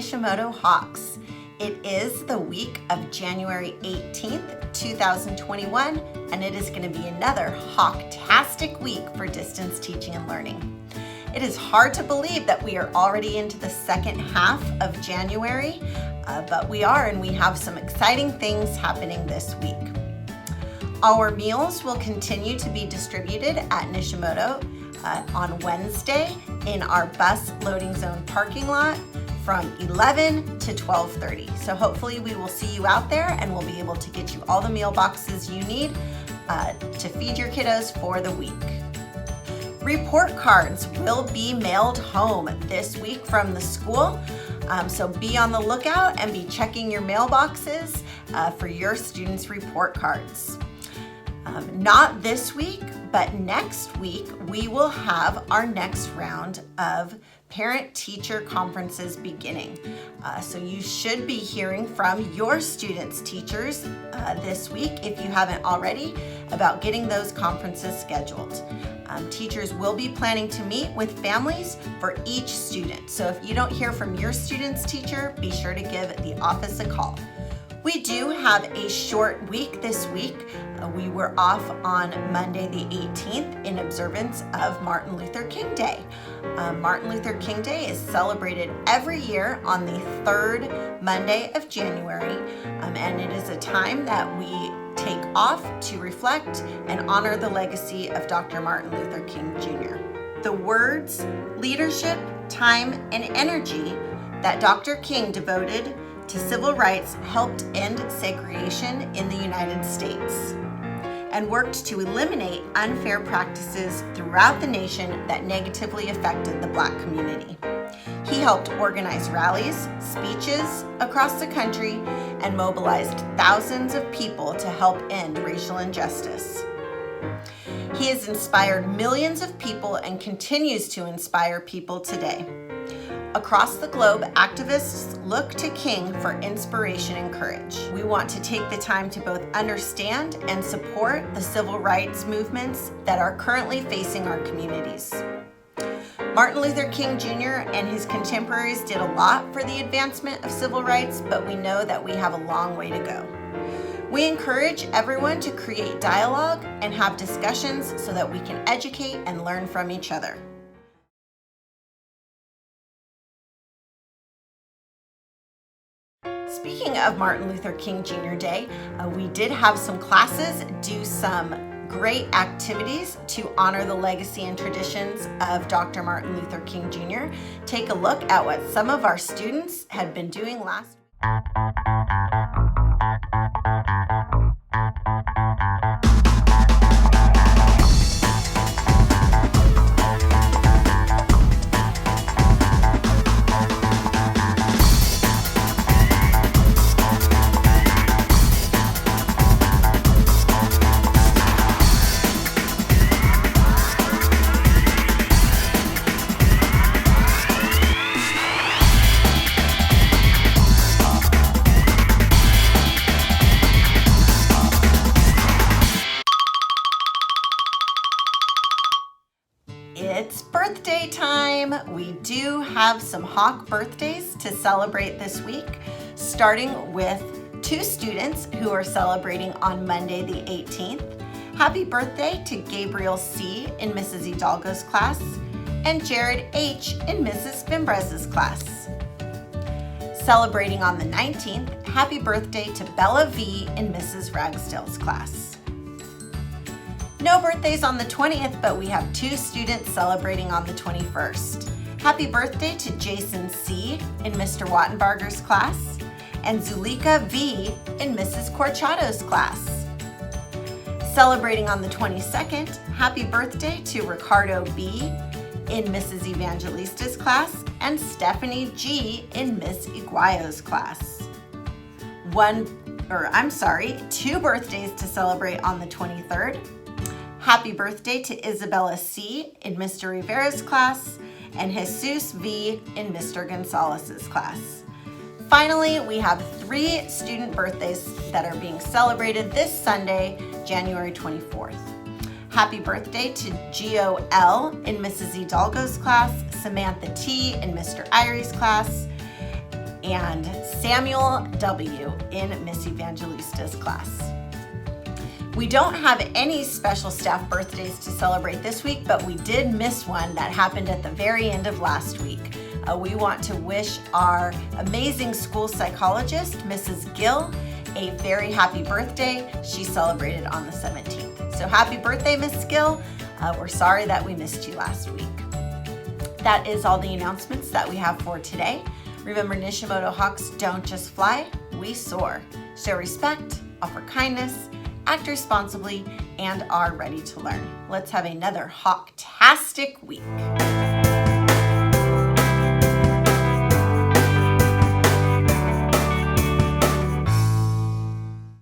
Nishimoto Hawks. It is the week of January 18th, 2021, and it is going to be another Hawk-tastic week for distance teaching and learning. It is hard to believe that we are already into the second half of January, but we are, and we have some exciting things happening this week. Our meals will continue to be distributed at Nishimoto on Wednesday in our bus loading zone parking lot from 11 to 12:30. So hopefully we will see you out there and we'll be able to get you all the meal boxes you need to feed your kiddos for the week. Report cards will be mailed home this week from the school. So be on the lookout and be checking your mailboxes for your students' report cards. Not this week, but next week, we will have our next round of parent-teacher conferences beginning. So you should be hearing from your students' teachers this week, if you haven't already, about getting those conferences scheduled. Teachers will be planning to meet with families for each student. So if you don't hear from your student's teacher, be sure to give the office a call. We do have a short week this week. We were off on Monday the 18th in observance of Martin Luther King Day. Martin Luther King Day is celebrated every year on the third Monday of January, and it is a time that we take off to reflect and honor the legacy of Dr. Martin Luther King Jr. The words, leadership, time, and energy that Dr. King devoted to civil rights helped end segregation in the United States and worked to eliminate unfair practices throughout the nation that negatively affected the Black community. He helped organize rallies, speeches across the country, and mobilized thousands of people to help end racial injustice. He has inspired millions of people and continues to inspire people today. Across the globe, activists look to King for inspiration and courage. We want to take the time to both understand and support the civil rights movements that are currently facing our communities. Martin Luther King Jr. and his contemporaries did a lot for the advancement of civil rights, but we know that we have a long way to go. We encourage everyone to create dialogue and have discussions so that we can educate and learn from each other. Speaking of Martin Luther King Jr. Day, we did have some classes do some great activities to honor the legacy and traditions of Dr. Martin Luther King Jr. Take a look at what some of our students had been doing last week. It's birthday time. We do have some Hawk birthdays to celebrate this week, starting with two students who are celebrating on Monday the 18th. Happy birthday to Gabriel C. in Mrs. Hidalgo's class and Jared H. in Mrs. Fimbrez's class. Celebrating on the 19th, happy birthday to Bella V. in Mrs. Ragsdale's class. No birthdays on the 20th, but we have two students celebrating on the 21st. Happy birthday to Jason C. in Mr. Wattenbarger's class and Zulika V. in Mrs. Corchado's class. Celebrating on the 22nd, happy birthday to Ricardo B. in Mrs. Evangelista's class and Stephanie G. in Miss Iguayo's class. Two birthdays to celebrate on the 23rd. Happy birthday to Isabella C. in Mr. Rivera's class and Jesus V. in Mr. Gonzalez's class. Finally, we have three student birthdays that are being celebrated this Sunday, January 24th. Happy birthday to Gio L. in Mrs. Hidalgo's class, Samantha T. in Mr. Irie's class, and Samuel W. in Miss Evangelista's class. We don't have any special staff birthdays to celebrate this week, but we did miss one that happened at the very end of last week. We want to wish our amazing school psychologist, Mrs. Gill, a very happy birthday. She celebrated on the 17th. So happy birthday, Miss Gill. We're sorry that we missed you last week. That is all the announcements that we have for today. Remember, Nishimoto Hawks don't just fly, we soar. Show respect, offer kindness, act responsibly, and are ready to learn. Let's have another hawk-tastic week.